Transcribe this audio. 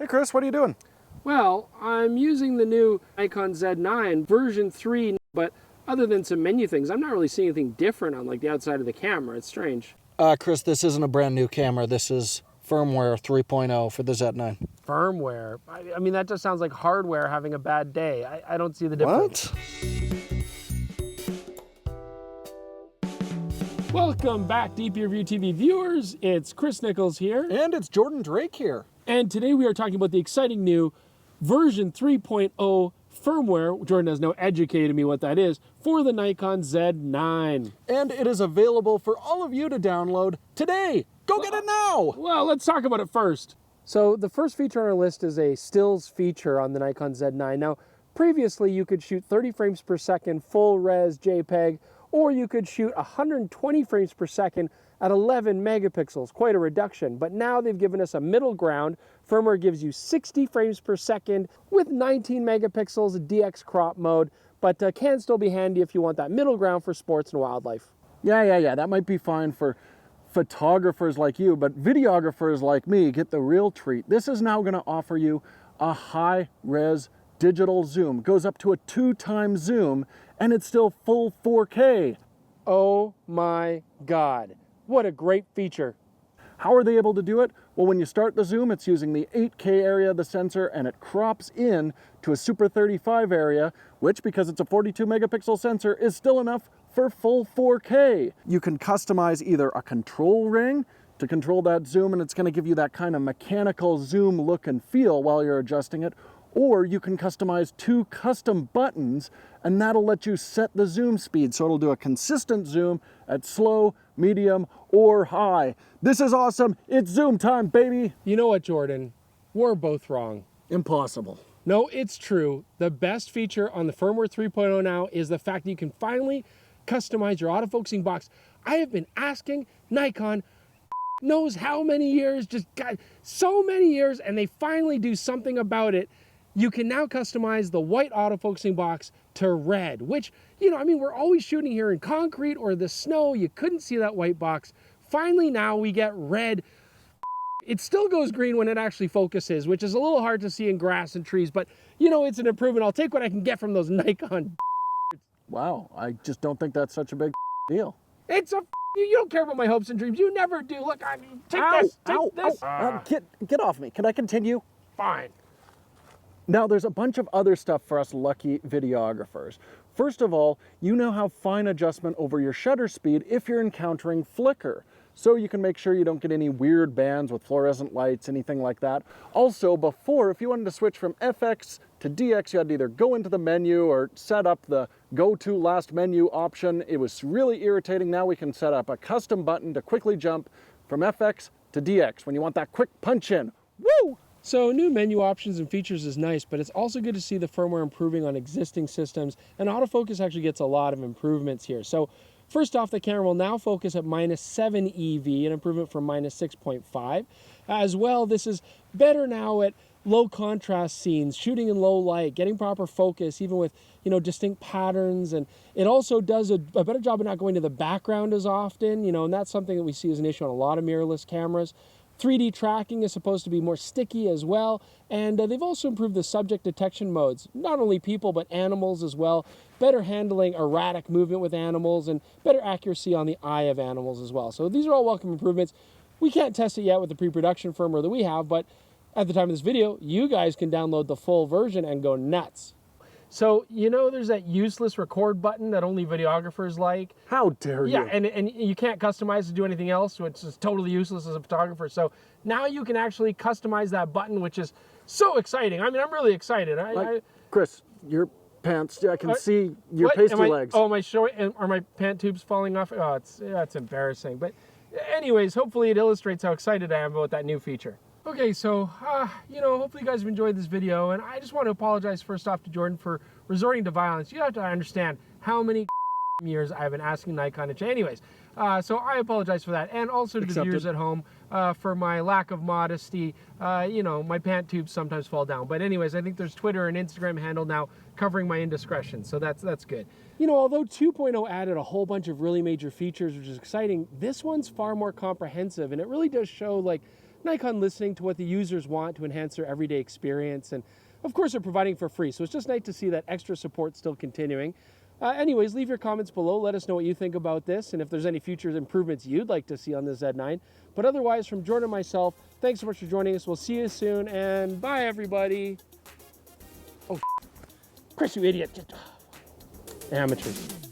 Hey Chris, what are you doing? Well, I'm using the new Nikon Z9 version 3, but other than some menu things, I'm not really seeing anything different on like the outside of the camera. It's strange. Chris, this isn't a brand new camera. This is firmware 3.0 for the Z9. Firmware? I mean, that just sounds like hardware having a bad day. I don't see the difference. What? Welcome back, DPReview TV viewers. It's Chris Nichols here. And it's Jordan Drake here. And today we are talking about the exciting new version 3.0 firmware. Jordan has now educated me what that is for the Nikon Z9. And it is available for all of you to download today. Go get it now! Well, let's talk about it first. So the first feature on our list is a stills feature on the Nikon Z9. Now, previously you could shoot 30 frames per second full res JPEG, or you could shoot 120 frames per second at 11 megapixels, quite a reduction. But now they've given us a middle ground. Firmware gives you 60 frames per second with 19 megapixels DX crop mode, but can still be handy if you want that middle ground for sports and wildlife. Yeah, that might be fine for photographers like you, but videographers like me get the real treat. This is now going to offer you a high-res digital zoom. It goes up to a 2x zoom, and it's still full 4K. Oh my God. What a great feature. How are they able to do it? Well, when you start the zoom, it's using the 8K area of the sensor, and it crops in to a Super 35 area, which, because it's a 42 megapixel sensor, is still enough for full 4K. You can customize either a control ring to control that zoom, and it's going to give you that kind of mechanical zoom look and feel while you're adjusting it, or you can customize 2 custom buttons, and that'll let you set the zoom speed, so it'll do a consistent zoom at slow, medium, or high. This is awesome. It's zoom time, baby. You know what, Jordan? We're both wrong. Impossible. No, it's true. The best feature on the firmware 3.0 now is the fact that you can finally customize your autofocusing box. I have been asking Nikon knows how many years, just got so many years, and they finally do something about it. You can now customize the white autofocusing box to red, which, I mean, we're always shooting here in concrete or the snow. You couldn't see that white box. Finally, now we get red. It still goes green when it actually focuses, which is a little hard to see in grass and trees, but, it's an improvement. I'll take what I can get from those Nikon. Wow, I just don't think that's such a big deal. It's a, you don't care about my hopes and dreams. You never do. Look, I mean, take this. Get off me. Can I continue? Fine. Now, there's a bunch of other stuff for us lucky videographers. First of all, you now have fine adjustment over your shutter speed if you're encountering flicker. So you can make sure you don't get any weird bands with fluorescent lights, anything like that. Also, before, if you wanted to switch from FX to DX, you had to either go into the menu or set up the go to last menu option. It was really irritating. Now we can set up a custom button to quickly jump from FX to DX when you want that quick punch in. Woo! So new menu options and features is nice, but it's also good to see the firmware improving on existing systems, and autofocus actually gets a lot of improvements here. So first off, the camera will now focus at -7 EV, an improvement from -6.5. As well, this is better now at low contrast scenes, shooting in low light, getting proper focus, even with distinct patterns, and it also does a better job of not going to the background as often, and that's something that we see as an issue on a lot of mirrorless cameras. 3D tracking is supposed to be more sticky as well, and they've also improved the subject detection modes, not only people but animals as well, better handling erratic movement with animals, and better accuracy on the eye of animals as well. So these are all welcome improvements. We can't test it yet with the pre-production firmware that we have, but at the time of this video, you guys can download the full version and go nuts. So, there's that useless record button that only videographers like. How dare you? Yeah, and you can't customize to do anything else, which is totally useless as a photographer. So now you can actually customize that button, which is so exciting. I mean, I'm really excited. Chris, your pants, I can see your pasty legs. Oh, am I showing? Are my pant tubes falling off? Oh, that's embarrassing. But anyways, hopefully it illustrates how excited I am about that new feature. Okay, so, hopefully you guys have enjoyed this video, and I just want to apologize first off to Jordan for resorting to violence. You have to understand how many years I've been asking Nikon to change. Anyways, so I apologize for that, and also to the viewers at home for my lack of modesty. My pant tubes sometimes fall down. But anyways, I think there's Twitter and Instagram handle now covering my indiscretion, so that's good. Although 2.0 added a whole bunch of really major features, which is exciting, this one's far more comprehensive, and it really does show, Nikon listening to what the users want to enhance their everyday experience, and of course they're providing for free. So it's just nice to see that extra support still continuing. Anyways, leave your comments below. Let us know what you think about this and if there's any future improvements you'd like to see on the Z9. But otherwise, from Jordan and myself, thanks so much for joining us. We'll see you soon, and bye, everybody. Oh, Chris, you idiot. Amateurs.